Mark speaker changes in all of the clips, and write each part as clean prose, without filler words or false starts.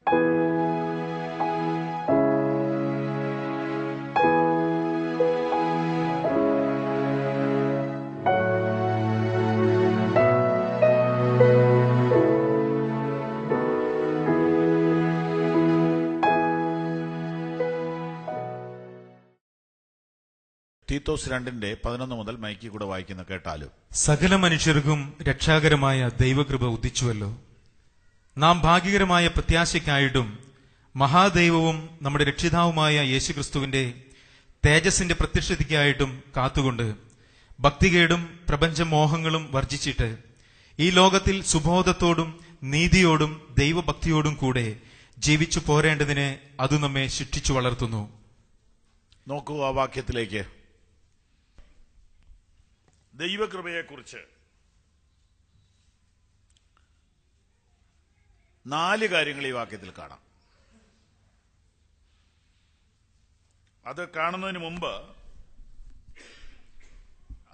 Speaker 1: തീത്തോസ് 2:11 മുതൽ മൈക്കി കൂടെ വായിക്കുന്ന കേട്ടാലും.
Speaker 2: സകല മനുഷ്യർക്കും രക്ഷാകരമായ ദൈവകൃപ ഉദിച്ചുവല്ലോ. നാം ഭാഗ്യകരമായ പ്രത്യാശയ്ക്കായിട്ടും മഹാദൈവവും നമ്മുടെ രക്ഷിതാവുമായ യേശുക്രിസ്തുവിന്റെ തേജസ്സിന്റെ പ്രത്യക്ഷതയ്ക്കായിട്ടും കാത്തുകൊണ്ട് ഭക്തികേടും പ്രപഞ്ചമോഹങ്ങളും വർജിച്ചിട്ട് ഈ ലോകത്തിൽ സുബോധത്തോടും നീതിയോടും ദൈവഭക്തിയോടും കൂടെ ജീവിച്ചു പോരേണ്ടതിന് അത് നമ്മെ ശിക്ഷിച്ചു വളർത്തുന്നു.
Speaker 1: നോക്കൂ ആ വാക്യത്തിലേക്ക്. ദൈവകൃപയെക്കുറിച്ച് 4 കാര്യങ്ങൾ ഈ വാക്യത്തിൽ കാണാം. അത് കാണുന്നതിന് മുമ്പ്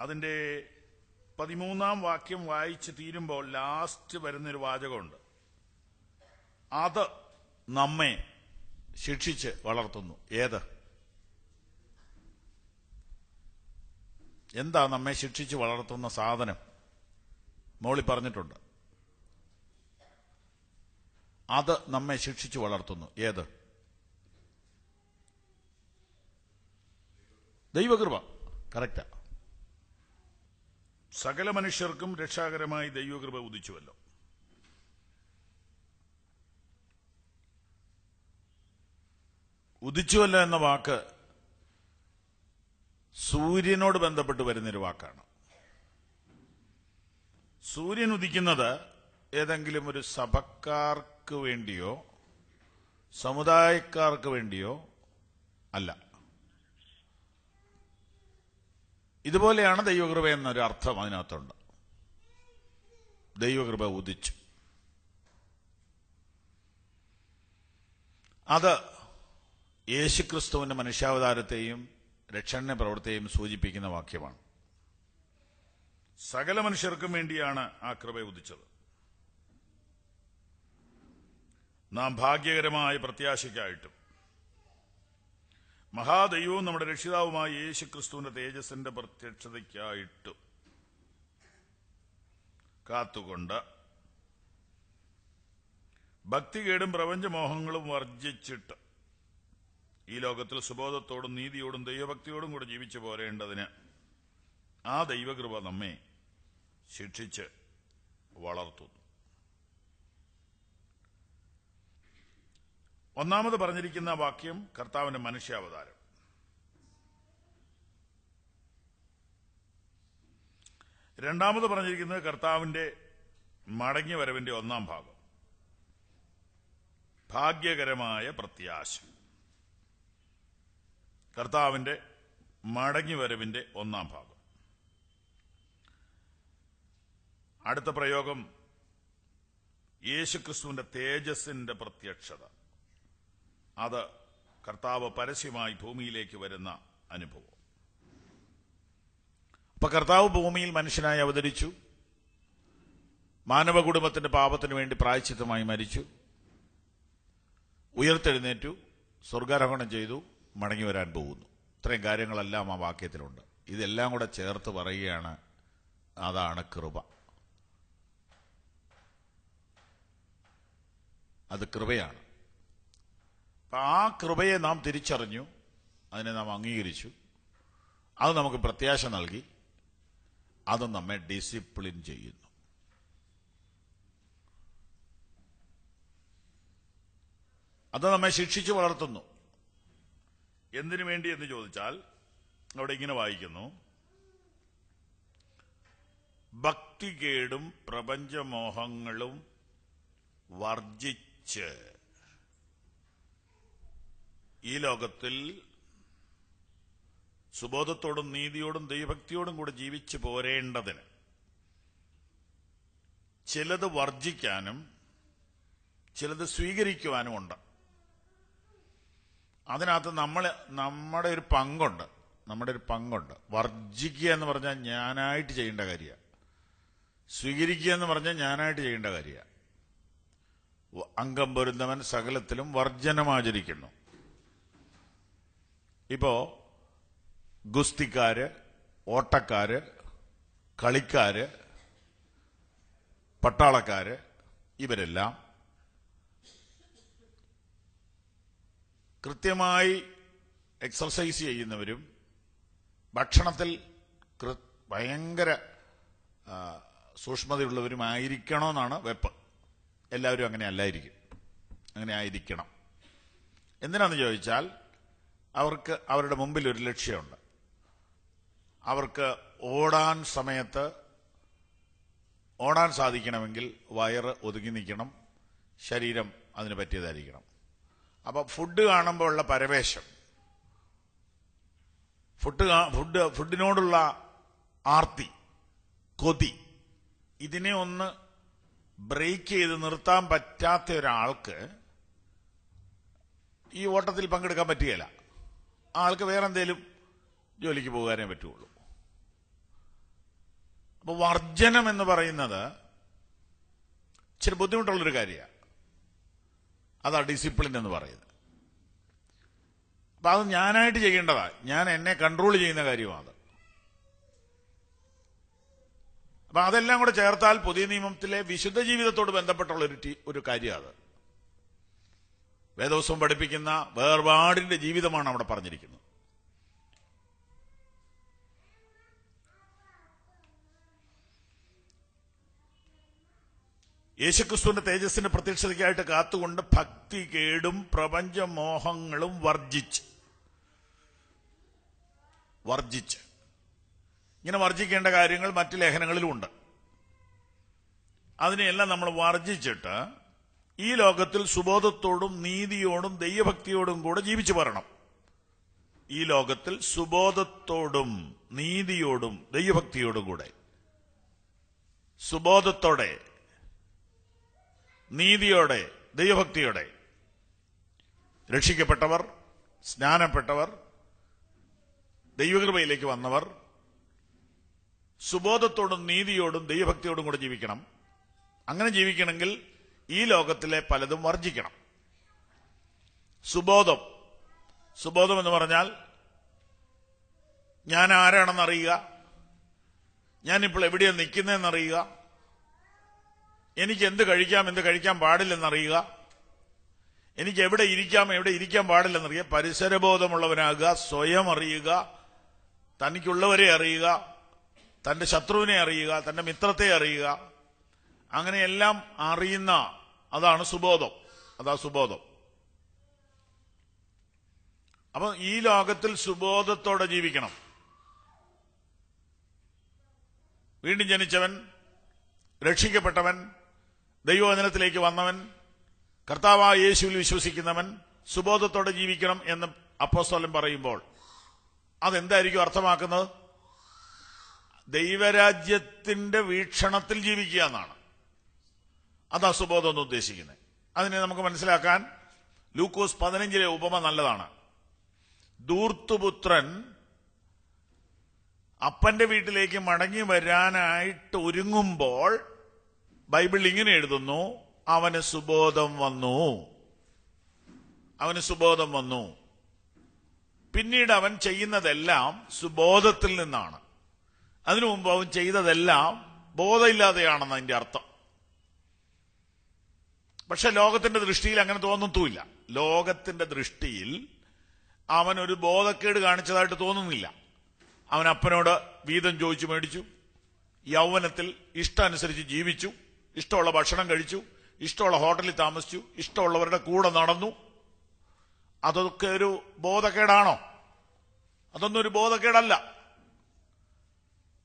Speaker 1: അതിന്റെ 13-ാം വാക്യം വായിച്ച് തീരുമ്പോൾ ലാസ്റ്റ് വരുന്നൊരു വാചകമുണ്ട്. അത് നമ്മെ ശിക്ഷിച്ച് വളർത്തുന്നു. ഏത്? എന്താ നമ്മെ ശിക്ഷിച്ച് വളർത്തുന്ന സാധനം? മോളി പറഞ്ഞിട്ടുണ്ട്. അത് നമ്മെ ശിക്ഷിച്ച് വളർത്തുന്നു. ഏത്? ദൈവകൃപ. കറക്റ്റാ. സകല മനുഷ്യർക്കും രക്ഷാകരമായി ദൈവകൃപ ഉദിച്ചുവല്ലോ. ഉദിച്ചുവല്ലോ എന്ന വാക്ക് സൂര്യനോട് ബന്ധപ്പെട്ട് വരുന്നൊരു വാക്കാണ്. സൂര്യൻ ഉദിക്കുന്നത് ഏതെങ്കിലും ഒരു സഭക്കാർക്ക് വേണ്ടിയോ സമുദായക്കാർക്ക് വേണ്ടിയോ അല്ല. ഇതുപോലെയാണ് ദൈവകൃപ എന്നൊരു അർത്ഥം അതിനകത്തുണ്ട്. ദൈവകൃപ ഉദിച്ചു. അത് യേശുക്രിസ്തുവിന്റെ മനുഷ്യാവതാരത്തെയും രക്ഷണ പ്രവൃത്തിയെയും സൂചിപ്പിക്കുന്ന വാക്യമാണ്. സകല മനുഷ്യർക്കും വേണ്ടിയാണ് ആ കൃപ ഉദിച്ചത്. നാം ഭാഗ്യകരമായ പ്രത്യാശയ്ക്കായിട്ടും മഹാദൈവവും നമ്മുടെ രക്ഷിതാവുമായ യേശുക്രിസ്തുവിന്റെ തേജസ്സിന്റെ പ്രത്യക്ഷതയ്ക്കായിട്ടും കാത്തുകൊണ്ട് ഭക്തികേടും പ്രപഞ്ചമോഹങ്ങളും വർജിച്ചിട്ട് ഈ ലോകത്തിൽ സുബോധത്തോടും നീതിയോടും ദൈവഭക്തിയോടും കൂടെ ജീവിച്ചു പോരേണ്ടതിന് ആ ദൈവകൃപ നമ്മെ ശിക്ഷിച്ച് വളർത്തുന്നു. ഒന്നാമത് പറഞ്ഞിരിക്കുന്ന വാക്യം കർത്താവിന്റെ മനുഷ്യാവതാരം. രണ്ടാമത് പറഞ്ഞിരിക്കുന്നത് കർത്താവിന്റെ മടങ്ങി വരവിന്റെ 1-ാം ഭാഗം, ഭാഗ്യകരമായ പ്രത്യാശ. കർത്താവിന്റെ മടങ്ങി വരവിന്റെ 1-ാം ഭാഗം. അടുത്ത പ്രയോഗം യേശുക്രിസ്തുവിന്റെ തേജസ്സിന്റെ പ്രത്യക്ഷത. അത് കർത്താവ് പരസ്യമായി ഭൂമിയിലേക്ക് വരുന്ന അനുഭവം. അപ്പൊ കർത്താവ് ഭൂമിയിൽ മനുഷ്യനായി അവതരിച്ചു, മാനവ കുടുംബത്തിന്റെ പാപത്തിന് വേണ്ടി പ്രായശ്ചിത്തമായി മരിച്ചു, ഉയർത്തെഴുന്നേറ്റു, സ്വർഗാരോഹണം ചെയ്തു, മടങ്ങി വരാൻ പോകുന്നു. ഇത്രയും കാര്യങ്ങളെല്ലാം ആ വാക്യത്തിലുണ്ട്. ഇതെല്ലാം കൂടെ ചേർത്ത് പറയുകയാണ്, അതാണ് കൃപ. അത് കൃപയാണ്. അപ്പൊ ആ കൃപയെ നാം തിരിച്ചറിഞ്ഞു, അതിനെ നാം അംഗീകരിച്ചു, അത് നമുക്ക് പ്രത്യാശ നൽകി, അത് നമ്മെ ഡിസിപ്ലിൻ ചെയ്യുന്നു. അത് നമ്മെ ശിക്ഷിച്ചു വളർത്തുന്നു. എന്തിനു വേണ്ടി എന്ന് ചോദിച്ചാൽ അവിടെ ഇങ്ങനെ വായിക്കുന്നു, ഭക്തികേടും പ്രപഞ്ചമോഹങ്ങളും വർജിച്ച് ഈ ലോകത്തിൽ സുബോധത്തോടും നീതിയോടും ദൈവഭക്തിയോടും കൂടെ ജീവിച്ചു പോരേണ്ടതിന് ചിലത് വർജിക്കാനും ചിലത് സ്വീകരിക്കുവാനും ഉണ്ട്. അതിനകത്ത് നമ്മുടെ ഒരു പങ്കുണ്ട്. വർജിക്കുക എന്ന് പറഞ്ഞാൽ ഞാനായിട്ട് ചെയ്യേണ്ട കാര്യമാണ്. സ്വീകരിക്കുക എന്ന് പറഞ്ഞാൽ ഞാനായിട്ട് ചെയ്യേണ്ട കാര്യമാണ്. അംഗം പൊരുന്നവൻ സകലത്തിലും വർജനമാചരിക്കുന്നു. ഇപ്പോ ഗുസ്തിക്കാര്, ഓട്ടക്കാര്, കളിക്കാര്, പട്ടാളക്കാര്, ഇവരെല്ലാം കൃത്യമായി എക്സർസൈസ് ചെയ്യുന്നവരും ഭക്ഷണത്തിൽ ഭയങ്കര സൂക്ഷ്മതയുള്ളവരുമായിരിക്കണമെന്നാണ് വെപ്പ്. എല്ലാവരും അങ്ങനെ അല്ലായിരിക്കും, അങ്ങനെ ആയിരിക്കണം. എന്തിനാന്ന് ചോദിച്ചാൽ അവർക്ക് അവരുടെ മുമ്പിൽ ഒരു ലക്ഷ്യമുണ്ട്. അവർക്ക് ഓടാൻ സമയത്ത് ഓടാൻ സാധിക്കണമെങ്കിൽ വയറ് ഒതുങ്ങി നിൽക്കണം, ശരീരം അതിന് പറ്റിയതായിരിക്കണം. അപ്പൊ ഫുഡ് കാണുമ്പോൾ ഉള്ള പരവേശം, ഫുഡിനോടുള്ള ആർത്തി, കൊതി, ഇതിനെ ഒന്ന് ബ്രേക്ക് ചെയ്ത് നിർത്താൻ പറ്റാത്ത ഒരാൾക്ക് ഈ ഓട്ടത്തിൽ പങ്കെടുക്കാൻ പറ്റുകയില്ല. ആൾക്ക് വേറെ എന്തേലും ജോലിക്ക് പോകാനേ പറ്റുള്ളൂ. അപ്പൊ വർജനം എന്ന് പറയുന്നത് ഇച്ചിരി ബുദ്ധിമുട്ടുള്ളൊരു കാര്യമാണ്. അതാ ഡിസിപ്ലിൻ എന്ന് പറയുന്നത്. അപ്പൊ അത് ഞാനായിട്ട് ചെയ്യേണ്ടതാ, ഞാൻ എന്നെ കൺട്രോൾ ചെയ്യുന്ന കാര്യമാണ്. അപ്പൊ അതെല്ലാം കൂടെ ചേർത്താൽ പുതിയ നിയമത്തിലെ വിശുദ്ധ ജീവിതത്തോട് ബന്ധപ്പെട്ടുള്ള ഒരു കാര്യമാണ്. വേദോത്സവം പഠിപ്പിക്കുന്ന വേർപാടിന്റെ ജീവിതമാണ് അവിടെ പറഞ്ഞിരിക്കുന്നത്. യേശുക്രിസ്തുവിന്റെ തേജസ്സിന്റെ പ്രത്യക്ഷതയ്ക്കായിട്ട് കാത്തുകൊണ്ട് ഭക്തി കേടും പ്രപഞ്ചമോഹങ്ങളും വർജിച്ച് ഇങ്ങനെ വർജിക്കേണ്ട കാര്യങ്ങൾ മറ്റു ലേഖനങ്ങളിലുമുണ്ട്. അതിനെയെല്ലാം നമ്മൾ വർജിച്ചിട്ട് ഈ ലോകത്തിൽ സുബോധത്തോടും നീതിയോടും ദൈവഭക്തിയോടും കൂടെ ജീവിച്ചു വരണം. ഈ ലോകത്തിൽ സുബോധത്തോടും നീതിയോടും ദൈവഭക്തിയോടും കൂടെ, സുബോധത്തോടെ, നീതിയോടെ, ദൈവഭക്തിയോടെ രക്ഷിക്കപ്പെട്ടവർ, സ്നാനപ്പെട്ടവർ, ദൈവകൃപയിലേക്ക് വന്നവർ സുബോധത്തോടും നീതിയോടും ദൈവഭക്തിയോടും കൂടെ ജീവിക്കണം. അങ്ങനെ ജീവിക്കണമെങ്കിൽ ഈ ലോകത്തിലെ പലതും വർജിക്കണം. സുബോധം എന്ന് പറഞ്ഞാൽ ഞാൻ ആരാണെന്നറിയുക, ഞാനിപ്പോൾ എവിടെയാണ് നിൽക്കുന്നതെന്നറിയുക, എനിക്ക് എന്ത് കഴിക്കാം എന്ത് കഴിക്കാൻ പാടില്ലെന്നറിയുക, എനിക്ക് എവിടെ ഇരിക്കാം എവിടെ ഇരിക്കാൻ പാടില്ലെന്നറിയുക, പരിസരബോധമുള്ളവനാകുക, സ്വയം അറിയുക, തനിക്കുള്ളവരെ അറിയുക, തന്റെ ശത്രുവിനെ അറിയുക, തന്റെ മിത്രത്തെ അറിയുക, അങ്ങനെയെല്ലാം അറിയുന്ന അതാണ് സുബോധം. അപ്പൊ ഈ ലോകത്തിൽ സുബോധത്തോടെ ജീവിക്കണം. വീണ്ടും ജനിച്ചവൻ, രക്ഷിക്കപ്പെട്ടവൻ, ദൈവവചനത്തിലേക്ക് വന്നവൻ, കർത്താവായ യേശുവിൽ വിശ്വസിക്കുന്നവൻ സുബോധത്തോടെ ജീവിക്കണം എന്ന് അപ്പോസ്തലൻ പറയുമ്പോൾ അതെന്തായിരിക്കും അർത്ഥമാക്കുന്നത്? ദൈവരാജ്യത്തിന്റെ വീക്ഷണത്തിൽ ജീവിക്കുക എന്നാണ്. അതാ സുബോധം എന്ന് ഉദ്ദേശിക്കുന്നത്. അതിനെ നമുക്ക് മനസ്സിലാക്കാൻ ലൂക്കോസ് 15 ഉപമ നല്ലതാണ്. ധൂർത്തുപുത്രൻ അപ്പന്റെ വീട്ടിലേക്ക് മടങ്ങി വരാനായിട്ട് ഒരുങ്ങുമ്പോൾ ബൈബിൾ ഇങ്ങനെ എഴുതുന്നു, അവന് സുബോധം വന്നു. പിന്നീട് അവൻ ചെയ്യുന്നതെല്ലാം സുബോധത്തിൽ നിന്നാണ്. അതിനു മുമ്പ് അവൻ ചെയ്തതെല്ലാം ബോധമില്ലാതെയാണെന്ന് അതിന്റെ അർത്ഥം. പക്ഷെ ലോകത്തിന്റെ ദൃഷ്ടിയിൽ അങ്ങനെ തോന്നത്തുമില്ല. ലോകത്തിന്റെ ദൃഷ്ടിയിൽ അവൻ ഒരു ബോധക്കേട് കാണിച്ചതായിട്ട് തോന്നുന്നില്ല. അവൻ അപ്പനോട് വീതം ചോദിച്ചു മേടിച്ചു, യൗവനത്തിൽ ഇഷ്ടാനുസരിച്ച് ജീവിച്ചു, ഇഷ്ടമുള്ള ഭക്ഷണം കഴിച്ചു, ഇഷ്ടമുള്ള ഹോട്ടലിൽ താമസിച്ചു, ഇഷ്ടമുള്ളവരുടെ കൂടെ നടന്നു. അതൊക്കെ ഒരു ബോധക്കേടാണോ? അതൊന്നും ഒരു ബോധക്കേടല്ല.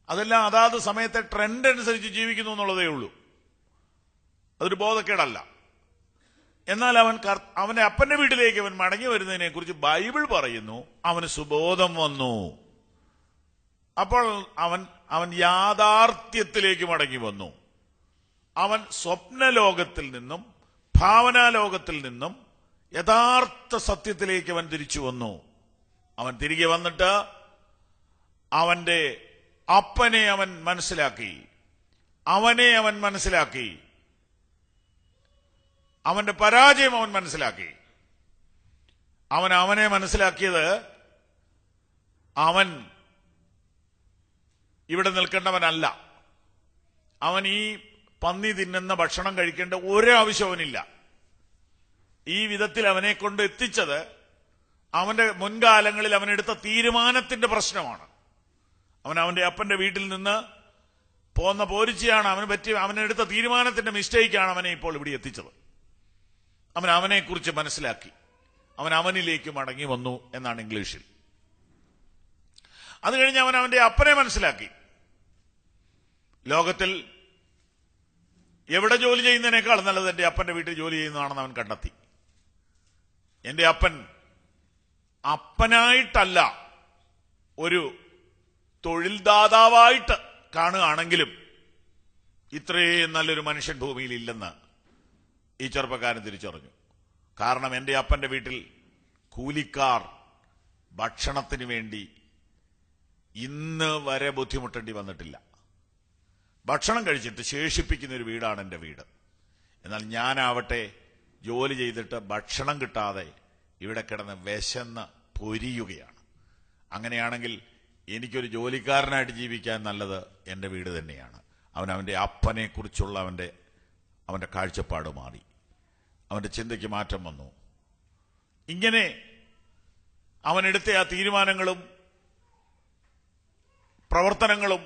Speaker 1: അതെല്ലാം അതാത് സമയത്തെ ട്രെൻഡ് അനുസരിച്ച് ജീവിക്കുന്നു എന്നുള്ളതേ ഉള്ളൂ. അതൊരു ബോധക്കേടല്ല. എന്നാൽ അവന്റെ അപ്പന്റെ വീട്ടിലേക്ക് അവൻ മടങ്ങി വരുന്നതിനെ കുറിച്ച് ബൈബിൾ പറയുന്നു, അവന് സുബോധം വന്നു. അപ്പോൾ അവൻ യാഥാർത്ഥ്യത്തിലേക്ക് മടങ്ങി വന്നു. അവൻ സ്വപ്നലോകത്തിൽ നിന്നും ഭാവനാലോകത്തിൽ നിന്നും യഥാർത്ഥ സത്യത്തിലേക്ക് അവൻ തിരിച്ചു വന്നു. അവൻ തിരികെ വന്നിട്ട് അവന്റെ അപ്പനെ അവൻ മനസ്സിലാക്കി, അവനെ അവൻ മനസ്സിലാക്കി. അവന്റെ പരാജയം അവൻ മനസ്സിലാക്കി. അവനെ മനസ്സിലാക്കിയത് അവൻ ഇവിടെ നിൽക്കേണ്ടവനല്ല. അവൻ ഈ പന്നി തിന്നുന്ന ഭക്ഷണം കഴിക്കേണ്ട ഒരാവശ്യവനില്ല. ഈ വിധത്തിൽ അവനെ കൊണ്ട് എത്തിച്ചത് അവന്റെ മുൻകാലങ്ങളിൽ അവനെടുത്ത തീരുമാനത്തിന്റെ പ്രശ്നമാണ്. അവന്റെ അപ്പന്റെ വീട്ടിൽ നിന്ന് പോന്ന പോരിച്ചയാണ് അവനെടുത്ത തീരുമാനത്തിന്റെ മിസ്റ്റേക്കാണ് അവനെ ഇപ്പോൾ ഇവിടെ എത്തിച്ചത്. അവനെക്കുറിച്ച് മനസ്സിലാക്കി, അവനിലേക്ക് മടങ്ങി വന്നു എന്നാണ് ഇംഗ്ലീഷിൽ. അത് കഴിഞ്ഞ് അവന്റെ അപ്പനെ മനസ്സിലാക്കി. ലോകത്തിൽ എവിടെ ജോലി ചെയ്യുന്നതിനേക്കാൾ നല്ലത് എന്റെ അപ്പന്റെ വീട്ടിൽ ജോലി ചെയ്യുന്നതാണെന്ന് അവൻ കണ്ടെത്തി. എന്റെ അപ്പൻ അപ്പനായിട്ടല്ല, ഒരു തൊഴിൽദാതാവായിട്ട് കാണുകയാണെങ്കിലും ഇത്രയും നല്ലൊരു മനുഷ്യൻ ഭൂമിയിൽ ഇല്ലെന്ന് ഈ ചെറുപ്പക്കാരൻ തിരിച്ചറിഞ്ഞു. കാരണം എന്റെ അപ്പന്റെ വീട്ടിൽ കൂലിക്കാർ ഭക്ഷണത്തിന് വേണ്ടി ഇന്ന് വരെ ബുദ്ധിമുട്ടേണ്ടി വന്നിട്ടില്ല. ഭക്ഷണം കഴിച്ചിട്ട് ശേഷിപ്പിക്കുന്ന ഒരു വീടാണ് എന്റെ വീട്. എന്നാൽ ഞാനാവട്ടെ ജോലി ചെയ്തിട്ട് ഭക്ഷണം കിട്ടാതെ ഇവിടെ കിടന്ന് വിശന്ന് പൊരിയുകയാണ്. അങ്ങനെയാണെങ്കിൽ എനിക്കൊരു ജോലിക്കാരനായിട്ട് ജീവിക്കാൻ നല്ലത് എന്റെ വീട് തന്നെയാണ്. അവന്റെ അപ്പനെ കുറിച്ചുള്ള അവന്റെ കാഴ്ചപ്പാട് മാറി, അവന്റെ ചിന്തയ്ക്ക് മാറ്റം വന്നു. ഇങ്ങനെ അവനെടുത്ത ആ തീരുമാനങ്ങളും പ്രവർത്തനങ്ങളും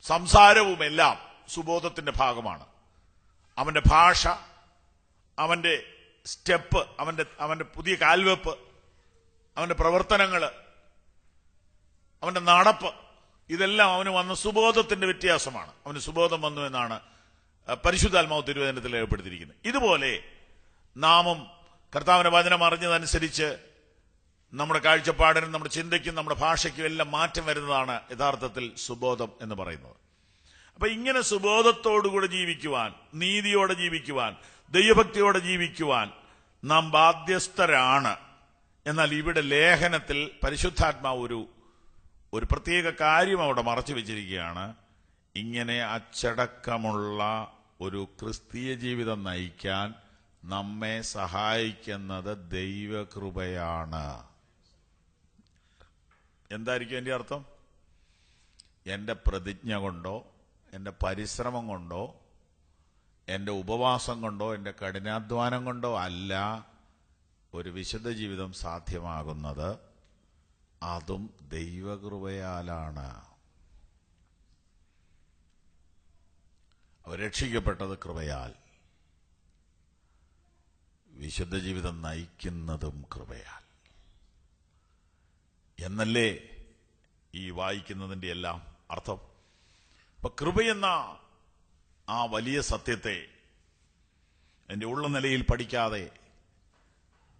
Speaker 1: സംസാരവുമെല്ലാം സുബോധത്തിന്റെ ഭാഗമാണ്. അവന്റെ ഭാഷ, അവന്റെ സ്റ്റെപ്പ്, അവന്റെ പുതിയ കാൽവെപ്പ്, അവന്റെ പ്രവർത്തനങ്ങള്, അവന്റെ നടപ്പ്, ഇതെല്ലാം അവന് വന്ന സുബോധത്തിന്റെ വ്യത്യാസമാണ്. അവന് സുബോധം വന്നു എന്നാണ് പരിശുദ്ധാത്മാവ് തിരുവചനത്തിൽ രേഖപ്പെടുത്തിയിരിക്കുന്നത്. ഇതുപോലെ നാമും കർത്താവിന്റെ വചനം അറിഞ്ഞതനുസരിച്ച് നമ്മുടെ കാഴ്ചപ്പാടിനും നമ്മുടെ ചിന്തയ്ക്കും നമ്മുടെ ഭാഷയ്ക്കും എല്ലാം മാറ്റം വരുന്നതാണ് യഥാർത്ഥത്തിൽ സുബോധം എന്ന് പറയുന്നത്. അപ്പൊ ഇങ്ങനെ സുബോധത്തോടുകൂടെ ജീവിക്കുവാൻ, നീതിയോടെ ജീവിക്കുവാൻ, ദൈവഭക്തിയോടെ ജീവിക്കുവാൻ നാം ബാധ്യസ്ഥരാണ്. എന്നാൽ ഇവിടെ ലേഖനത്തിൽ പരിശുദ്ധാത്മാവ് ഒരു പ്രത്യേക കാര്യം അവിടെ മറച്ചു വെച്ചിരിക്കുകയാണ്. ഇങ്ങനെ അച്ചടക്കമുള്ള ഒരു ക്രിസ്തീയ ജീവിതം നയിക്കാൻ നമ്മെ സഹായിക്കുന്നത് ദൈവകൃപയാണ്. എന്തായിരിക്കും എന്റെ അർത്ഥം? എന്റെ പ്രതിജ്ഞ കൊണ്ടോ, എന്റെ പരിശ്രമം കൊണ്ടോ, എന്റെ ഉപവാസം കൊണ്ടോ, എന്റെ കഠിനാധ്വാനം കൊണ്ടോ അല്ല ഒരു വിശുദ്ധ ജീവിതം സാധ്യമാകുന്നത്. അതും ദൈവകൃപയാലാണ്. അവർ രക്ഷിക്കപ്പെട്ടത് കൃപയാൽ, വിശുദ്ധ ജീവിതം നയിക്കുന്നതും കൃപയാൽ എന്നല്ലേ ഈ വായിക്കുന്നതിന്റെ എല്ലാം അർത്ഥം. അപ്പൊ കൃപയെന്ന ആ വലിയ സത്യത്തെ എന്റെ ഉള്ള നിലയിൽ പഠിക്കാതെ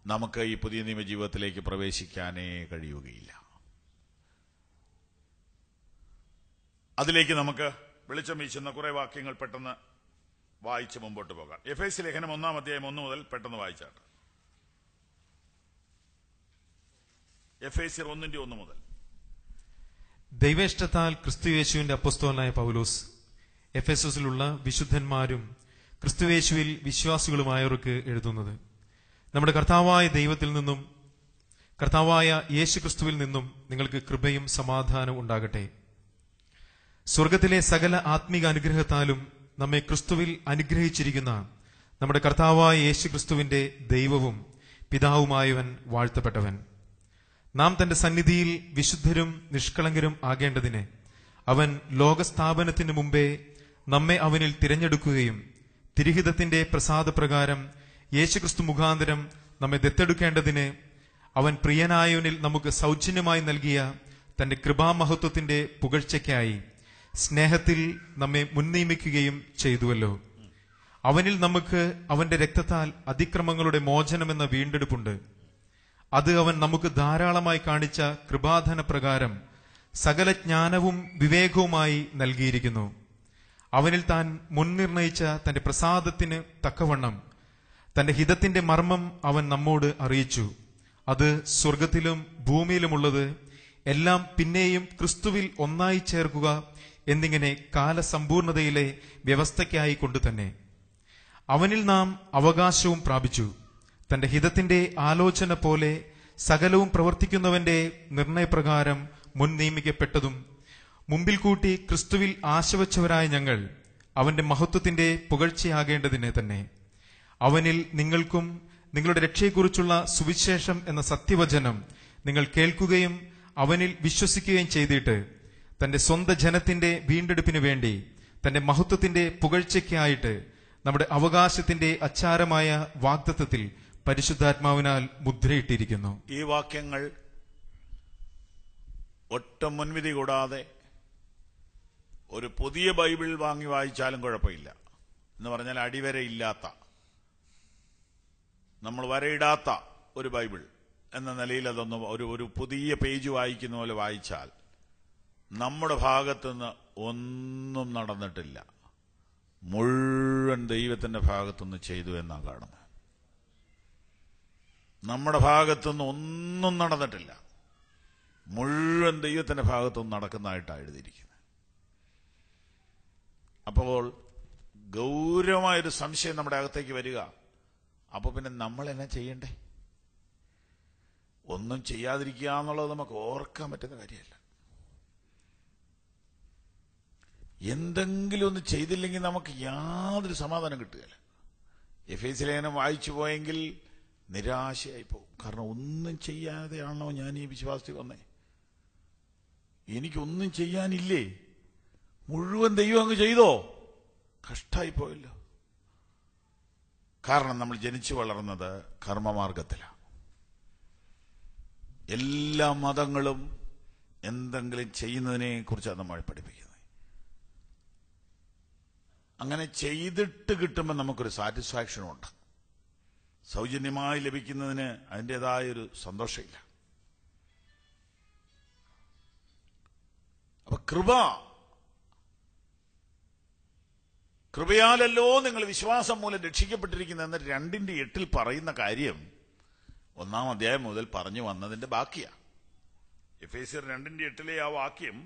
Speaker 1: നമുക്ക് ഈ പുതിയ നിയമ ജീവിതത്തിലേക്ക് പ്രവേശിക്കാനേ കഴിയുകയില്ല. അതിലേക്ക് നമുക്ക് വെളിച്ചം വീശുന്ന കുറെ വാക്യങ്ങൾ പെട്ടെന്ന് വായിച്ച് മുമ്പോട്ട് പോകാം. എഫേസ്യ ലേഖനം 1-ാം അധ്യായം 1 മുതൽ പെട്ടെന്ന് വായിച്ചാട്ടെ. എഫേസ്യർ 1:1 മുതൽ.
Speaker 2: ദൈവേഷ്ടത്താൽ ക്രിസ്തുയേശുവിന്റെ അപ്പോസ്തലനായ പൗലോസ് എഫെസസിലുള്ള വിശുദ്ധന്മാരും ക്രിസ്തുയേശുവിൽ വിശ്വാസികളുമായവർക്ക് എഴുതുന്നത്, നമ്മുടെ കർത്താവായ ദൈവത്തിൽ നിന്നും കർത്താവായ യേശു ക്രിസ്തുവിൽ നിന്നും നിങ്ങൾക്ക് കൃപയും സമാധാനവും ഉണ്ടാകട്ടെ. സ്വർഗത്തിലെ സകല ആത്മീക അനുഗ്രഹത്താലും നമ്മെ ക്രിസ്തുവിൽ അനുഗ്രഹിച്ചിരിക്കുന്ന നമ്മുടെ കർത്താവായ യേശു ക്രിസ്തുവിന്റെ ദൈവവും പിതാവുമായവൻ വാഴ്ത്തപ്പെട്ടവൻ. നാം തന്റെ സന്നിധിയിൽ വിശുദ്ധരും നിഷ്കളങ്കരും ആകേണ്ടതിന് അവൻ ലോകസ്ഥാപനത്തിന് മുമ്പേ നമ്മെ അവനിൽ തിരഞ്ഞെടുക്കുകയും തിരുഹിതത്തിന്റെ പ്രസാദപ്രകാരം യേശുക്രിസ്തു മുഖാന്തരം നമ്മെ ദത്തെടുക്കേണ്ടതിന് അവൻ പ്രിയനായവനിൽ നമുക്ക് സൗജന്യമായി നൽകിയ തന്റെ കൃപാമഹത്വത്തിന്റെ പുകഴ്ചയ്ക്കായി സ്നേഹത്തിൽ നമ്മെ മുൻനിയമിക്കുകയും ചെയ്തുവല്ലോ. അവനിൽ നമുക്ക് അവന്റെ രക്തത്താൽ അതിക്രമങ്ങളുടെ മോചനമെന്ന വീണ്ടെടുപ്പുണ്ട്. അത് അവൻ നമുക്ക് ധാരാളമായി കാണിച്ച കൃപാധന പ്രകാരം സകല ജ്ഞാനവും വിവേകവുമായി നൽകിയിരിക്കുന്നു. അവനിൽ താൻ മുൻനിർണയിച്ച തന്റെ പ്രസാദത്തിന് തക്കവണ്ണം തന്റെ ഹിതത്തിന്റെ മർമ്മം അവൻ നമ്മോട് അറിയിച്ചു. അത് സ്വർഗത്തിലും ഭൂമിയിലുമുള്ളത് എല്ലാം പിന്നെയും ക്രിസ്തുവിൽ ഒന്നായി ചേർക്കുക എന്നിങ്ങനെ കാലസമ്പൂർണതയിലെ വ്യവസ്ഥയ്ക്കായി കൊണ്ടു തന്നെ അവനിൽ നാം അവകാശവും പ്രാപിച്ചു. തന്റെ ഹിതത്തിന്റെ ആലോചന പോലെ സകലവും പ്രവർത്തിക്കുന്നവന്റെ നിർണയപ്രകാരം മുൻ നിയമിക്കപ്പെട്ടതും മുമ്പിൽ കൂട്ടി ക്രിസ്തുവിൽ ആശവച്ചവരായ ഞങ്ങൾ അവന്റെ മഹത്വത്തിന്റെ പുകഴ്ചയാകേണ്ടതിന് തന്നെ. അവനിൽ നിങ്ങൾക്കും നിങ്ങളുടെ രക്ഷയെക്കുറിച്ചുള്ള സുവിശേഷം എന്ന സത്യവചനം നിങ്ങൾ കേൾക്കുകയും അവനിൽ വിശ്വസിക്കുകയും ചെയ്തിട്ട് തന്റെ സ്വന്തം ജനത്തിന്റെ വീണ്ടെടുപ്പിനു വേണ്ടി തന്റെ മഹത്വത്തിന്റെ പുകഴ്ചയ്ക്കായിട്ട് നമ്മുടെ അവകാശത്തിന്റെ അച്ചാരമായ വാഗ്ദത്തത്തിൽ പരിശുദ്ധാത്മാവിനാൽ മുദ്രയിട്ടിരിക്കുന്നു.
Speaker 1: ഈ വാക്യങ്ങൾ ഒട്ടും മുൻവിധി കൂടാതെ ഒരു പുതിയ ബൈബിൾ വാങ്ങി വായിച്ചാലും കുഴപ്പമില്ല. എന്ന് പറഞ്ഞാൽ അടിവരയില്ലാത്ത, നമ്മൾ വരയിടാത്ത ഒരു ബൈബിൾ എന്ന നിലയിൽ അതൊന്ന് ഒരു പുതിയ പേജ് വായിക്കുന്ന പോലെ വായിച്ചാൽ നമ്മുടെ ഭാഗത്തുനിന്ന് ഒന്നും നടന്നിട്ടില്ല, മുഴുവൻ ദൈവത്തിന്റെ ഭാഗത്തുനിന്ന് ചെയ്തു എന്നാണ് കാണുന്നത്. നമ്മുടെ ഭാഗത്തുനിന്ന് ഒന്നും നടന്നിട്ടില്ല, മുഴുവൻ ദൈവത്തിന്റെ ഭാഗത്തുനിന്ന് നടക്കുന്നതായിട്ടാണ് എഴുതിയിരിക്കുന്നത്. അപ്പോൾ ഗൗരവമായൊരു സംശയം നമ്മുടെ അകത്തേക്ക് വരിക, അപ്പൊ പിന്നെ നമ്മൾ എന്നാ ചെയ്യണ്ടേ? ഒന്നും ചെയ്യാതിരിക്കുക എന്നുള്ളത് നമുക്ക് ഓർക്കാൻ പറ്റുന്ന കാര്യമല്ല. എന്തെങ്കിലും ഒന്ന് ചെയ്തില്ലെങ്കിൽ നമുക്ക് യാതൊരു സമാധാനം കിട്ടുകയില്ല. എഫേസ്യ ലേഖനം വായിച്ചു പോയെങ്കിൽ നിരാശയായി പോകും. കാരണം ഒന്നും ചെയ്യാതെയാണോ ഞാൻ ഈ വിശ്വാസത്തിൽ വന്നേ? എനിക്കൊന്നും ചെയ്യാനില്ലേ? മുഴുവൻ ദൈവം അങ്ങ് ചെയ്തോ? കഷ്ടായി പോയല്ലോ. കാരണം നമ്മൾ ജനിച്ചു വളർന്നത് കർമ്മമാർഗത്തിലാണ്. എല്ലാ മതങ്ങളും എന്തെങ്കിലും ചെയ്യുന്നതിനെ കുറിച്ചാണ് നമ്മൾ പഠിപ്പിക്കുന്നത്. അങ്ങനെ ചെയ്തിട്ട് കിട്ടുമ്പോൾ നമുക്കൊരു സാറ്റിസ്ഫാക്ഷനുണ്ട്. സൗജന്യമായി ലഭിക്കുന്നതിന് അതിൻ്റെതായൊരു സന്തോഷമില്ല. അപ്പൊ കൃപയാലല്ലോ നിങ്ങൾ വിശ്വാസം മൂലം രക്ഷിക്കപ്പെട്ടിരിക്കുന്ന 2:8 പറയുന്ന കാര്യം 1-ാം അധ്യായം മുതൽ പറഞ്ഞു വന്നതിന്റെ ബാക്കിയാ. എഫേസ്യർ 2:8 ആ വാക്യം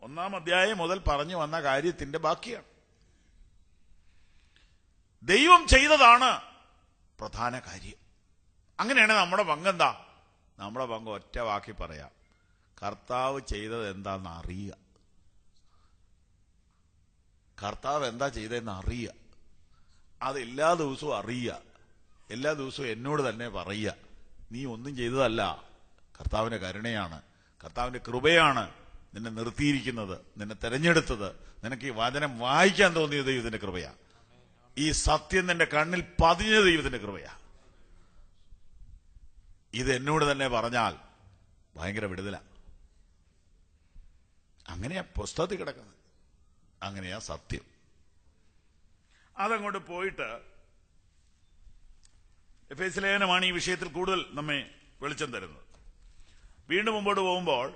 Speaker 1: 1-ാം അധ്യായം മുതൽ പറഞ്ഞു വന്ന കാര്യത്തിന്റെ ബാക്കിയാണ്. ദൈവം ചെയ്തതാണ് പ്രധാന കാര്യം. അങ്ങനെയാണ് നമ്മുടെ പങ്കെന്താ? നമ്മുടെ പങ്ക് ഒറ്റ വാക്കി പറയാം, കർത്താവ് ചെയ്തത് എന്താന്ന് അറിയുക. കർത്താവ് എന്താ ചെയ്തതെന്ന് അറിയുക. അത് എല്ലാ ദിവസവും അറിയുക. എല്ലാ ദിവസവും എന്നോട് തന്നെ പറയുക, നീ ഒന്നും ചെയ്തതല്ല, കർത്താവിന്റെ കരുണയാണ്, കർത്താവിന്റെ കൃപയാണ് നിന്നെ നിർത്തിയിരിക്കുന്നത്, നിന്നെ തെരഞ്ഞെടുത്തത്, നിനക്ക് ഈ വചനം വായിക്കാൻ തോന്നിയത് ദൈവത്തിന്റെ കൃപയാ, ഈ സത്യം നിന്റെ കണ്ണിൽ പതിഞ്ഞ ദൈവത്തിന്റെ കൃപയാ. ഇത് എന്നോട് തന്നെ പറഞ്ഞാൽ ഭയങ്കര വിടുതല. അങ്ങനെയാ പുസ്തകത്തിൽ കിടക്കുന്നത്, അങ്ങനെയാ സത്യം. അതങ്ങോട്ട് പോയിട്ട് എഫേസ്യ ലേഖനമാണ് ഈ വിഷയത്തിൽ കൂടുതൽ നമ്മെ വെളിച്ചം തരുന്നത്. വീണ്ടും മുമ്പോട്ട് പോകുമ്പോൾ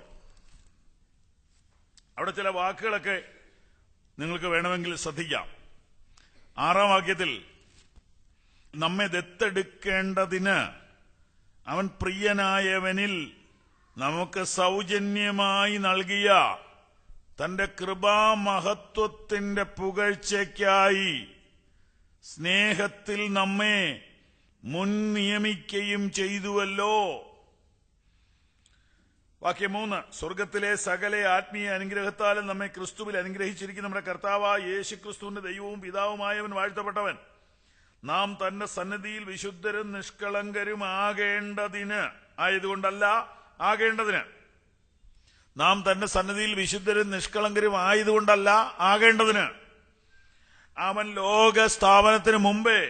Speaker 1: അവിടെ ചില വാക്കുകളൊക്കെ നിങ്ങൾക്ക് വേണമെങ്കിൽ ശ്രദ്ധിക്കാം. 6-ാം വാക്യത്തിൽ നമ്മെ ദത്തെടുക്കേണ്ടതിന് അവൻ പ്രിയനായവനിൽ നമുക്ക് സൗജന്യമായി നൽകിയ തന്റെ കൃപാമഹത്വത്തിന്റെ പുകഴ്ചയ്ക്കായി സ്നേഹത്തിൽ നമ്മെ മുൻ നിയമിക്കുകയും ചെയ്തുവല്ലോ. വാക്യം 3, സ്വർഗത്തിലെ സകല ആത്മീയ അനുഗ്രഹത്താലും നമ്മെ ക്രിസ്തുവിൽ അനുഗ്രഹിച്ചിരിക്കുന്ന നമ്മുടെ കർത്താവായ യേശു ക്രിസ്തുവിന്റെ ദൈവവും പിതാവുമായവൻ വാഴ്ത്തപ്പെട്ടവൻ. നാം തന്റെ സന്നിധിയിൽ വിശുദ്ധരും നിഷ്കളങ്കരും ആകേണ്ടതിന്, ആയതുകൊണ്ടല്ല, ആകേണ്ടതിന്. നാം തന്റെ സന്നിധിയിൽ വിശുദ്ധരും നിഷ്കളങ്കരും ആയതുകൊണ്ടല്ല, ആകേണ്ടതിന്. അവൻ ലോക സ്ഥാപനത്തിന് മുമ്പേ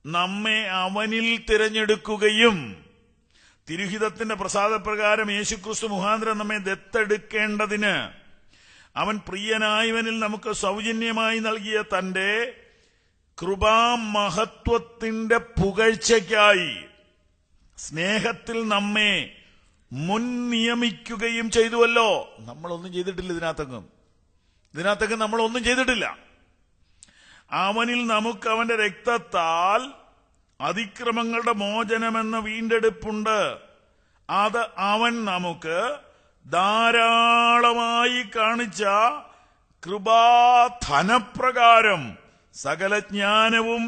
Speaker 1: നമ്മെ അവനിൽ തിരഞ്ഞെടുക്കുകയും തിരുഹിതത്തിന്റെ പ്രസാദപ്രകാരം യേശുക്രിസ്തു മുഖാന്തരം നമ്മെ ദത്തെടുക്കേണ്ടതിന് അവൻ പ്രിയനായവനിൽ നമുക്ക് സൗജന്യമായി നൽകിയ തന്റെ കൃപാമഹത്വത്തിന്റെ പുകഴ്ചയ്ക്കായി സ്നേഹത്തിൽ നമ്മെ മുൻ നിയമിക്കുകയും ചെയ്തുവല്ലോ. നമ്മളൊന്നും ചെയ്തിട്ടില്ല. ഇതിനകത്തെങ്ങും നമ്മളൊന്നും ചെയ്തിട്ടില്ല. അവനിൽ നമുക്ക് അവന്റെ രക്തത്താൽ അതിക്രമങ്ങളുടെ മോചനമെന്ന വീണ്ടെടുപ്പുണ്ട്. അത് അവൻ നമുക്ക് ധാരാളമായി കാണിച്ച കൃപാധനപ്രകാരം സകല ജ്ഞാനവും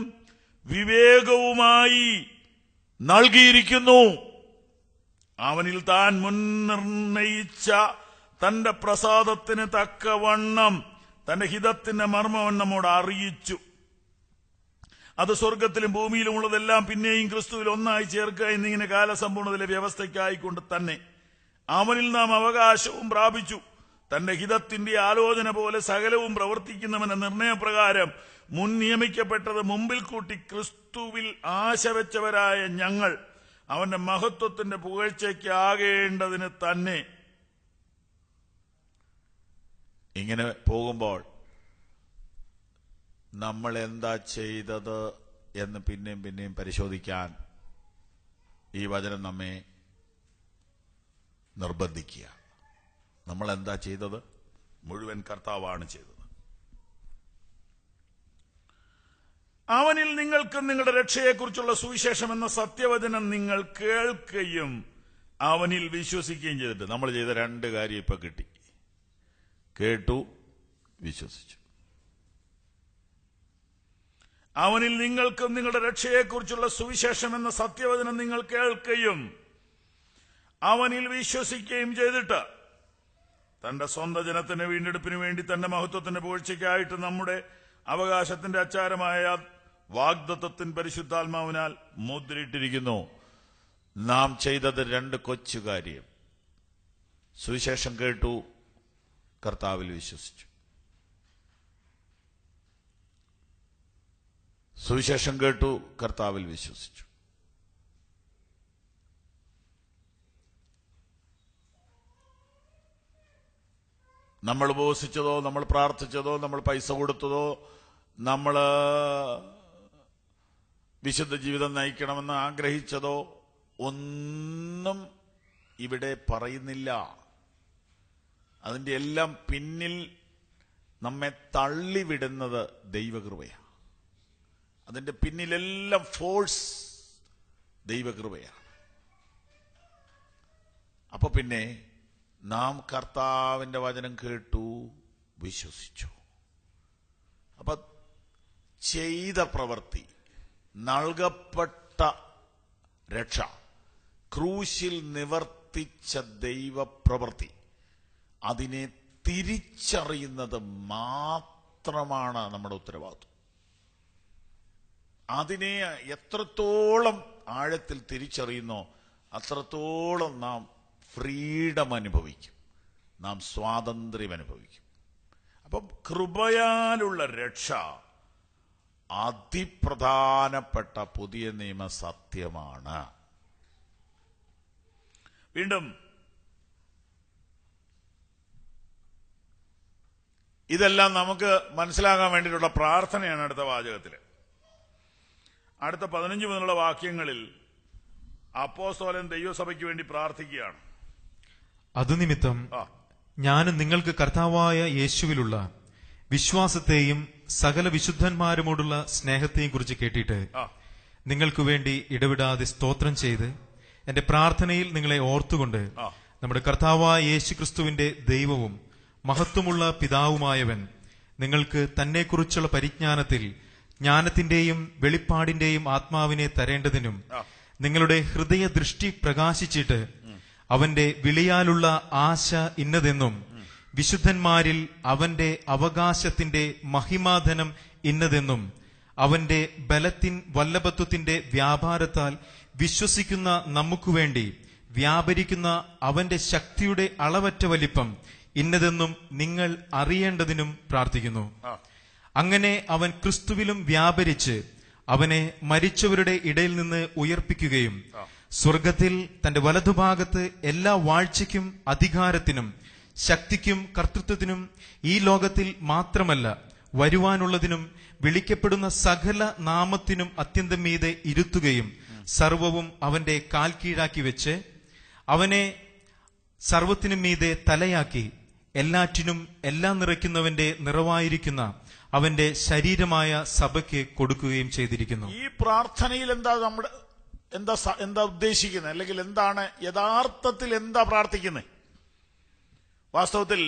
Speaker 1: വിവേകവുമായി നൽകിയിരിക്കുന്നു. അവനിൽ താൻ മുൻനിർണയിച്ച തന്റെ പ്രസാദത്തിന് തക്കവണ്ണം തന്റെ ഹിതത്തിന്റെ മർമ്മം നമ്മോട് അറിയിച്ചു. അത് സ്വർഗത്തിലും ഭൂമിയിലും ഉള്ളതെല്ലാം പിന്നെയും ക്രിസ്തുവിൽ ഒന്നായി ചേർക്കുക എന്നിങ്ങനെ കാലസമ്പൂർണ്ണതയിലെ വ്യവസ്ഥയ്ക്കായിക്കൊണ്ട് തന്നെ അവനിൽ നാം അവകാശവും പ്രാപിച്ചു. തന്റെ ഹിതത്തിന്റെ ആലോചന പോലെ സകലവും പ്രവർത്തിക്കുന്നവന്റെ നിർണയപ്രകാരം മുൻ നിയമിക്കപ്പെട്ടത് മുമ്പിൽ കൂട്ടി ക്രിസ്തുവിൽ ആശ വെച്ചവരായ ഞങ്ങൾ അവന്റെ മഹത്വത്തിന്റെ പുകഴ്ചയ്ക്കാകേണ്ടതിന് തന്നെ. ഇങ്ങനെ പോകുമ്പോൾ നമ്മൾ എന്താ ചെയ്തത് എന്ന് പിന്നെയും പരിശോധിക്കാൻ ഈ വചനം നമ്മെ നിർബന്ധിക്കുക. നമ്മൾ എന്താ ചെയ്തത്? മുഴുവൻ കർത്താവാണ് ചെയ്തത്. അവനിൽ നിങ്ങൾക്കും നിങ്ങളുടെ രക്ഷയെക്കുറിച്ചുള്ള സുവിശേഷം എന്ന സത്യവചനം നിങ്ങൾ കേൾക്കുകയും അവനിൽ വിശ്വസിക്കുകയും ചെയ്തിട്ട് നമ്മൾ ചെയ്ത രണ്ട് കാര്യം ഇപ്പൊ കിട്ടി. കേട്ടു, വിശ്വസിച്ചു. അവനിൽ നിങ്ങൾക്കും നിങ്ങളുടെ രക്ഷയെക്കുറിച്ചുള്ള സുവിശേഷം എന്ന സത്യവചനം നിങ്ങൾ കേൾക്കുകയും അവനിൽ വിശ്വസിക്കുകയും ചെയ്തിട്ട് തന്റെ സ്വന്തം ജനത്തിന്റെ വീണ്ടെടുപ്പിന് വേണ്ടി തന്റെ മഹത്വത്തിന്റെ പുകഴ്ചയ്ക്കായിട്ട് നമ്മുടെ അവകാശത്തിന്റെ അച്ചാരമായ വാഗ്ദത്തത്തിൻ പരിശുദ്ധാത്മാവിനാൽ മുദ്രയിട്ടിരിക്കുന്നു. നാം ചെയ്തത് രണ്ട് കൊച്ചു കാര്യം. സുവിശേഷം കേട്ടു, കർത്താവിൽ വിശ്വസിച്ചു. സുവിശേഷം കേട്ടു, കർത്താവിൽ വിശ്വസിച്ചു. നമ്മൾ ഉപവസിച്ചതോ, നമ്മൾ പ്രാർത്ഥിച്ചതോ, നമ്മൾ പൈസ കൊടുത്തതോ, നമ്മൾ വിശുദ്ധ ജീവിതം നയിക്കണമെന്ന് ആഗ്രഹിച്ചതോ ഒന്നും ഇവിടെ പറയുന്നില്ല. അതിന്റെ എല്ലാം പിന്നിൽ നമ്മെ തള്ളിവിടുന്നത് ദൈവകൃപയാണ്. അതിന്റെ പിന്നിലെല്ലാം ഫോഴ്സ് ദൈവകൃപയാണ്. അപ്പൊ പിന്നെ നാം കർത്താവിന്റെ വചനം കേട്ടു, വിശ്വസിച്ചു. അപ്പൊ ചെയ്ത പ്രവൃത്തി, നൽകപ്പെട്ട രക്ഷ, ക്രൂശിൽ നിവർത്തിച്ച ദൈവപ്രവൃത്തി, അതിനെ തിരിച്ചറിയുന്നത് മാത്രമാണ് നമ്മുടെ ഉത്തരവാദിത്വം. അതിനെ എത്രത്തോളം ആഴത്തിൽ തിരിച്ചറിയുന്നോ അത്രത്തോളം നാം ഫ്രീഡം അനുഭവിക്കും, നാം സ്വാതന്ത്ര്യം അനുഭവിക്കും. അപ്പം കൃപയാലുള്ള രക്ഷ അതിപ്രധാനപ്പെട്ട പുതിയ നിയമ സത്യമാണ്. വീണ്ടും ഇതെല്ലാം നമുക്ക് മനസ്സിലാകാൻ വേണ്ടിയിട്ടുള്ള പ്രാർത്ഥനയാണ് അടുത്ത വാചകത്തിൽ. അടുത്ത 15 മുതലുള്ള വാക്യങ്ങളിൽ അപ്പോസ്തലൻ ദൈവസഭയ്ക്ക് വേണ്ടി പ്രാർത്ഥിക്കുകയാണ്.
Speaker 2: അതുനിമിത്തം ഞാനും നിങ്ങൾക്ക് കർത്താവായ യേശുവിലുള്ള വിശ്വാസത്തെയും സകല വിശുദ്ധന്മാരുമോടുള്ള സ്നേഹത്തെയും കുറിച്ച് കേട്ടിട്ട് നിങ്ങൾക്ക് വേണ്ടി ഇടവിടാതെ സ്തോത്രം ചെയ്ത് എന്റെ പ്രാർത്ഥനയിൽ നിങ്ങളെ ഓർത്തുകൊണ്ട് നമ്മുടെ കർത്താവായ യേശു ക്രിസ്തുവിന്റെ ദൈവവും മഹത്വമുള്ള പിതാവുമായവൻ നിങ്ങൾക്ക് തന്നെക്കുറിച്ചുള്ള പരിജ്ഞാനത്തിൽ ജ്ഞാനത്തിന്റെയും വെളിപ്പാടിന്റെയും ആത്മാവിനെ തരേണ്ടതിനും നിങ്ങളുടെ ഹൃദയ ദൃഷ്ടി പ്രകാശിച്ചിട്ട് അവന്റെ വിളിയാലുള്ള ആശ ഇന്നതെന്നും വിശുദ്ധന്മാരിൽ അവന്റെ അവകാശത്തിന്റെ മഹിമാധനം ഇന്നതെന്നും അവന്റെ ബലത്തിൻ വല്ലഭത്വത്തിന്റെ വ്യാപാരത്താൽ വിശ്വസിക്കുന്ന നമുക്കുവേണ്ടി വ്യാപരിക്കുന്ന അവന്റെ ശക്തിയുടെ അളവറ്റ വലിപ്പം ഇന്നതെന്നും നിങ്ങൾ അറിയേണ്ടതിനും പ്രാർത്ഥിക്കുന്നു. അങ്ങനെ അവൻ ക്രിസ്തുവിലും വ്യാപരിച്ച് അവനെ മരിച്ചവരുടെ ഇടയിൽ നിന്ന് ഉയർപ്പിക്കുകയും സ്വർഗത്തിൽ തന്റെ വലതുഭാഗത്ത് എല്ലാ വാഴ്ചയ്ക്കും അധികാരത്തിനും ശക്തിക്കും കർത്തൃത്വത്തിനും ഈ ലോകത്തിൽ മാത്രമല്ല വരുവാനുള്ളതിനും വിളിക്കപ്പെടുന്ന സകല നാമത്തിനും അത്യന്തം മീതെ ഇരുത്തുകയും സർവവും അവന്റെ കാൽ കീഴാക്കി വെച്ച് അവനെ സർവത്തിനും മീതെ തലയാക്കി എല്ലാറ്റിനും എല്ലാം നിറയ്ക്കുന്നവന്റെ നിറവായിരിക്കുന്ന അവന്റെ ശരീരമായ സഭയ്ക്ക് കൊടുക്കുകയും ചെയ്തിരിക്കുന്നു.
Speaker 1: ഈ പ്രാർത്ഥനയിൽ എന്താ ഉദ്ദേശിക്കുന്നത്, അല്ലെങ്കിൽ എന്താണ് യഥാർത്ഥത്തിൽ എന്താ പ്രാർത്ഥിക്കുന്നത്? വാസ്തവത്തിൽ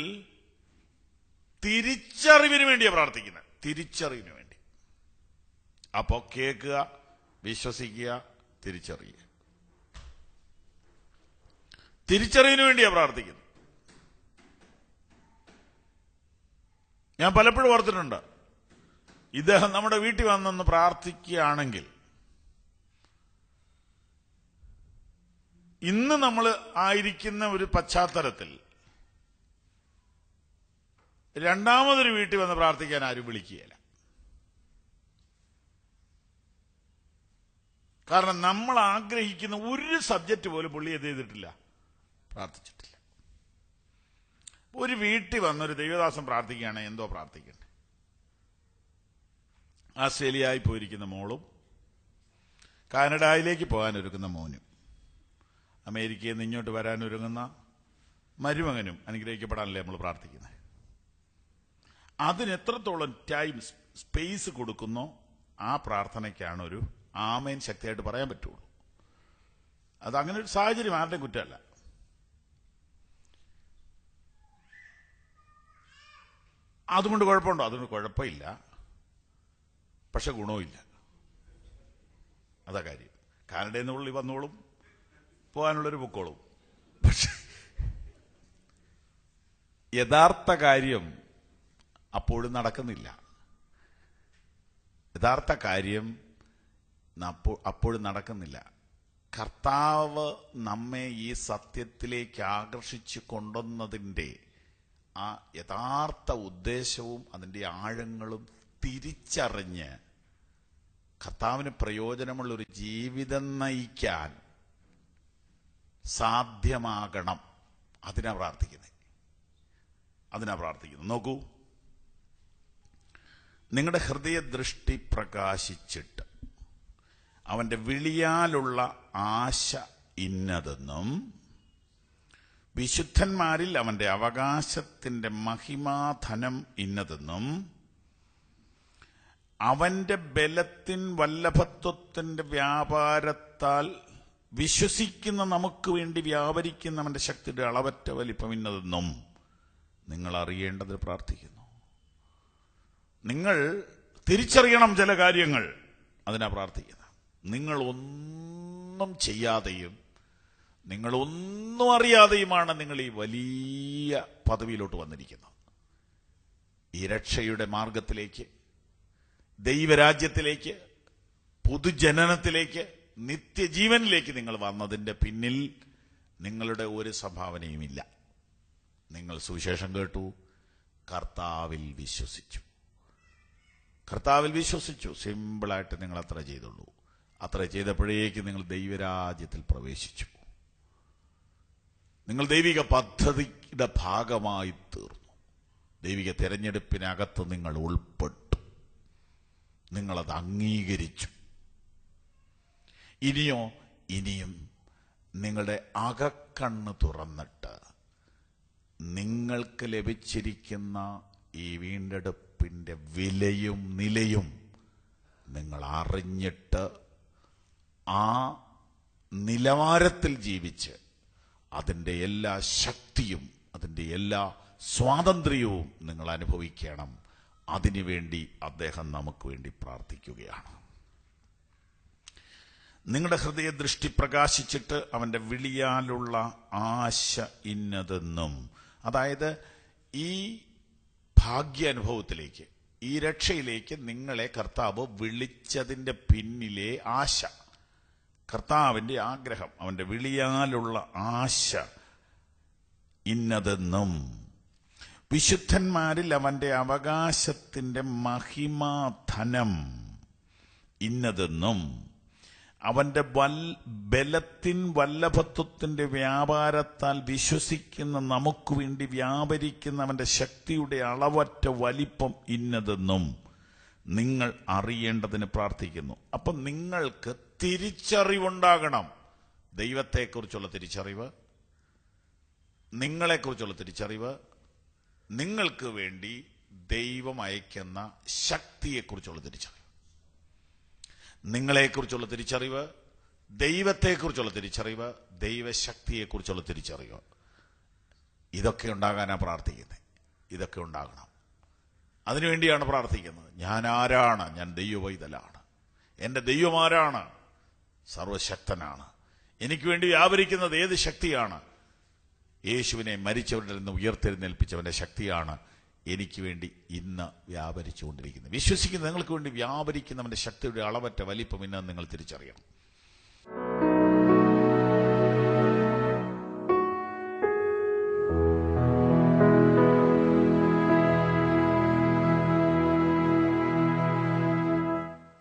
Speaker 1: തിരിച്ചറിവിന് വേണ്ടിയാണ് പ്രാർത്ഥിക്കുന്നത്. തിരിച്ചറിവിന് വേണ്ടി. അപ്പോ കേൾക്കുക, വിശ്വസിക്കുക, തിരിച്ചറിയുക. തിരിച്ചറിവിന് വേണ്ടിയാ പ്രാർത്ഥിക്കുന്നത്. ഞാൻ പലപ്പോഴും ഓർത്തിട്ടുണ്ട്, ഇദ്ദേഹം നമ്മുടെ വീട്ടിൽ വന്നൊന്ന് പ്രാർത്ഥിക്കുകയാണെങ്കിൽ ഇന്ന് നമ്മൾ ആയിരിക്കുന്ന ഒരു പശ്ചാത്തലത്തിൽ രണ്ടാമതൊരു വീട്ടിൽ വന്ന് പ്രാർത്ഥിക്കാൻ ആരും വിളിക്കുകയില്ല. കാരണം നമ്മൾ ആഗ്രഹിക്കുന്ന ഒരു സബ്ജക്റ്റ് പോലും പുള്ളി എന്ത് ചെയ്തിട്ടില്ല, പ്രാർത്ഥിച്ചിട്ടില്ല. ഒരു വീട്ടിൽ വന്നൊരു ദൈവദാസൻ പ്രാർത്ഥിക്കുകയാണെങ്കിൽ എന്തോ പ്രാർത്ഥിക്കണ്ടേ? ആസ്ട്രേലിയയിൽ പോയിരിക്കുന്ന മോളും കാനഡയിലേക്ക് പോകാനൊരുക്കുന്ന മോനും അമേരിക്കയിൽ നിന്ന് ഇങ്ങോട്ട് വരാനൊരുങ്ങുന്ന മരുമകനും അനുഗ്രഹിക്കപ്പെടാനല്ലേ നമ്മൾ പ്രാർത്ഥിക്കുന്നത്. അതിന് എത്രത്തോളം ടൈം സ്പേസ് കൊടുക്കുന്നോ ആ പ്രാർത്ഥനയ്ക്കാണ് ഒരു ആമേൻ ശക്തിയായിട്ട് പറയാൻ പറ്റുള്ളൂ. അത് അങ്ങനെ ഒരു സാഹചര്യം ആരുടെയും കുറ്റമല്ല. അതുകൊണ്ട് കുഴപ്പമുണ്ടോ? അതുകൊണ്ട് കുഴപ്പമില്ല, പക്ഷെ ഗുണവുമില്ല. അതാ കാര്യം. കാനഡയിൽ നിന്ന് പുള്ളി വന്നോളും, പോകാനുള്ളൊരു പൊക്കോളും. പക്ഷെ യഥാർത്ഥ കാര്യം അപ്പോഴും നടക്കുന്നില്ല. യഥാർത്ഥ കാര്യം അപ്പോഴും നടക്കുന്നില്ല. കർത്താവ് നമ്മെ ഈ സത്യത്തിലേക്ക് ആകർഷിച്ചു കൊണ്ടുവന്നതിൻ്റെ ആ യഥാർത്ഥ ഉദ്ദേശവും അതിൻ്റെ ആഴങ്ങളും തിരിച്ചറിഞ്ഞ് കർത്താവിന് പ്രയോജനമുള്ളൊരു ജീവിതം നയിക്കാൻ സാധ്യമാകണം. അതിനാ പ്രാർത്ഥിക്കുന്നത്. നോക്കൂ, നിങ്ങളുടെ ഹൃദയദൃഷ്ടി പ്രകാശിച്ചിട്ട് അവന്റെ വിളിയാലുള്ള ആശ ഇന്നതെന്നും വിശുദ്ധന്മാരിൽ അവന്റെ അവകാശത്തിന്റെ മഹിമാധനം ഇന്നതെന്നും അവന്റെ ബലത്തിൻ വല്ലഭത്വത്തിന്റെ വ്യാപാരത്താൽ വിശ്വസിക്കുന്ന നമുക്ക് വേണ്ടി വ്യാപരിക്കുന്നവന്റെ ശക്തിയുടെ അളവറ്റ വലിപ്പം ഇന്നതെന്നും നിങ്ങൾ അറിയേണ്ടത് പ്രാർത്ഥിക്കുന്നു. നിങ്ങൾ തിരിച്ചറിയണം ചില കാര്യങ്ങൾ, അതിനാ പ്രാർത്ഥിക്കുന്നത്. നിങ്ങൾ ഒന്നും ചെയ്യാതെയും നിങ്ങളൊന്നും അറിയാതെയുമാണ് നിങ്ങൾ ഈ വലിയ പദവിയിലോട്ട് വന്നിരിക്കുന്നത്. ഈ രക്ഷയുടെ മാർഗത്തിലേക്ക്, ദൈവരാജ്യത്തിലേക്ക്, പൊതുജനനത്തിലേക്ക്, നിത്യജീവനിലേക്ക് നിങ്ങൾ വന്നതിന്റെ പിന്നിൽ നിങ്ങളുടെ ഒരു സംഭാവനയുമില്ല. നിങ്ങൾ സുവിശേഷം കേട്ടു, കർത്താവിൽ വിശ്വസിച്ചു. സിമ്പിളായിട്ട് നിങ്ങൾ അത്ര ചെയ്തുള്ളൂ. അത്ര ചെയ്തപ്പോഴേക്ക് നിങ്ങൾ ദൈവരാജ്യത്തിൽ പ്രവേശിച്ചു. നിങ്ങൾ ദൈവിക പദ്ധതിയുടെ ഭാഗമായി തീർന്നു. ദൈവിക തെരഞ്ഞെടുപ്പിനകത്ത് നിങ്ങൾ ഉൾപ്പെട്ടു. നിങ്ങളത് അംഗീകരിച്ചു. ഇനിയും നിങ്ങളുടെ അകക്കണ്ണ് തുറന്നിട്ട് നിങ്ങൾക്ക് ലഭിച്ചിരിക്കുന്ന ഈ വീണ്ടെടുപ്പിന്റെ വിലയും നിലയും നിങ്ങൾ അറിഞ്ഞിട്ട് ആ നിലവാരത്തിൽ ജീവിച്ച് അതിൻ്റെ എല്ലാ ശക്തിയും അതിൻ്റെ എല്ലാ സ്വാതന്ത്ര്യവും നിങ്ങൾ അനുഭവിക്കണം. അതിനുവേണ്ടി അദ്ദേഹം നമുക്ക് വേണ്ടി പ്രാർത്ഥിക്കുകയാണ്. നിങ്ങളുടെ ഹൃദയദൃഷ്ടി പ്രകാശിച്ചിട്ട് അവന്റെ വിളിയാലുള്ള ആശ ഇന്നതെന്നും, അതായത് ഈ ഭാഗ്യാനുഭവത്തിലേക്ക്, ഈ രക്ഷയിലേക്ക് നിങ്ങളെ കർത്താവ് വിളിച്ചതിന്റെ പിന്നിലെ ആശ, കർത്താവിന്റെ ആഗ്രഹം, അവന്റെ വിളിയാലുള്ള ആശ ഇന്നതെന്നും വിശുദ്ധന്മാരിൽ അവന്റെ അവകാശത്തിന്റെ മഹിമാധനം ഇന്നതെന്നും അവന്റെ ബലത്തിൻ വല്ലഭത്വത്തിന്റെ വ്യാപാരത്താൽ വിശ്വസിക്കുന്ന നമുക്ക് വേണ്ടി വ്യാപരിക്കുന്ന അവന്റെ ശക്തിയുടെ അളവറ്റ വലിപ്പം ഇന്നതെന്നും നിങ്ങൾ അറിയേണ്ടതിന് പ്രാർത്ഥിക്കുന്നു. അപ്പം നിങ്ങൾക്ക് തിരിച്ചറിവുണ്ടാകണം. ദൈവത്തെക്കുറിച്ചുള്ള തിരിച്ചറിവ്, നിങ്ങളെക്കുറിച്ചുള്ള തിരിച്ചറിവ്, നിങ്ങൾക്ക് വേണ്ടി ദൈവം അയക്കുന്ന ശക്തിയെക്കുറിച്ചുള്ള തിരിച്ചറിവ്, നിങ്ങളെക്കുറിച്ചുള്ള തിരിച്ചറിവ്, ദൈവത്തെക്കുറിച്ചുള്ള തിരിച്ചറിവ്, ദൈവശക്തിയെക്കുറിച്ചുള്ള തിരിച്ചറിവ്. ഇതൊക്കെ ഉണ്ടാകാനാണ് പ്രാർത്ഥിക്കുന്നത്. ഇതൊക്കെ ഉണ്ടാകണം. അതിനുവേണ്ടിയാണ് പ്രാർത്ഥിക്കുന്നത്. ഞാൻ ആരാണ്? ഞാൻ ദൈവവൈതലാണ്. എന്റെ ദൈവമാരാണ്? സർവശക്തനാണ്. എനിക്ക് വേണ്ടി വ്യാപരിക്കുന്നത് ഏത് ശക്തിയാണ്? യേശുവിനെ മരിച്ചവരിൽ നിന്ന് ഉയർത്തെഴുന്നേൽപ്പിച്ചവന്റെ ശക്തിയാണ് എനിക്ക് വേണ്ടി ഇന്ന് വ്യാപരിച്ചുകൊണ്ടിരിക്കുന്നത്. വിശ്വസിക്കുന്ന നിങ്ങൾക്ക് വേണ്ടി വ്യാപരിക്കുന്നവന്റെ ശക്തിയുടെ അളവറ്റ വലിപ്പം ഇന്ന് നിങ്ങൾ തിരിച്ചറിയണം.